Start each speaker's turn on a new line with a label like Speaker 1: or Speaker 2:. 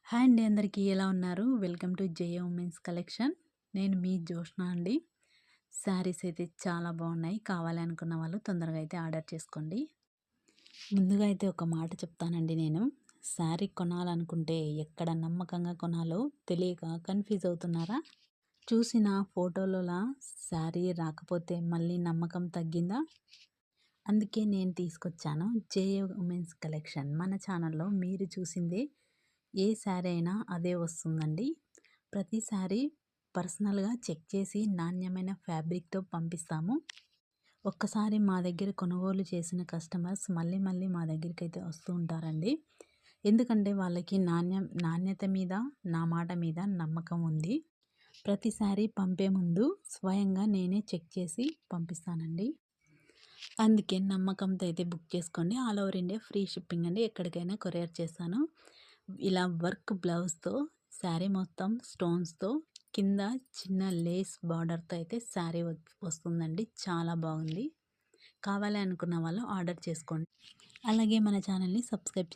Speaker 1: Hi అండి, అందరికీ ఎలా ఉన్నారు? Welcome to J A women's collection. నేను మీ జోష్న అండి. శారీస్ అయితే చాలా బాగున్నాయి. కావాలి అనుకున్న వాళ్ళు తొందరగా అయితే ఆర్డర్ చేసుకోండి. ముందుగా అయితే ఒక మాట చెప్తానండి. నేను శారీ కొనాలనుకుంటే ఎక్కడ నమ్మకంగా కొనాలో తెలియక కన్ఫ్యూజ్ అవుతున్నారా? చూసిన ఫోటోలలో శారీ రాకపోతే మళ్ళీ నమ్మకం తగ్గిందా? అందుకే నేను తీసుకొచ్చాను జేఏ ఉమెన్స్ కలెక్షన్. మన ఛానల్లో మీరు చూసిందే ఏ శారీ అయినా అదే వస్తుందండి. ప్రతి శారీ పర్సనల్గా చెక్ చేసి నాణ్యమైన ఫ్యాబ్రిక్తో పంపిస్తాము. ఒక్కసారి మా దగ్గర కొనుగోలు చేసిన కస్టమర్స్ మళ్ళీ మళ్ళీ మా దగ్గరికి అయితే వస్తూ ఉంటారండి. ఎందుకంటే వాళ్ళకి నాణ్యత మీద, నా మాట మీద నమ్మకం ఉంది. ప్రతి శారీ పంపే ముందు స్వయంగా నేనే చెక్ చేసి పంపిస్తానండి. అందుకే నమ్మకంతో అయితే బుక్ చేసుకోండి. All over India free shipping అండి. ఎక్కడికైనా కొరియర్ చేస్తాను. ఇలా వర్క్ బ్లౌజ్తో శారీ మొత్తం స్టోన్స్తో కింద చిన్న లేస్ బార్డర్తో అయితే శారీ వస్తుందండి. చాలా బాగుంది. కావాలి అనుకున్న వాళ్ళు ఆర్డర్ చేసుకోండి. అలాగే మన ఛానల్ని సబ్స్క్రైబ్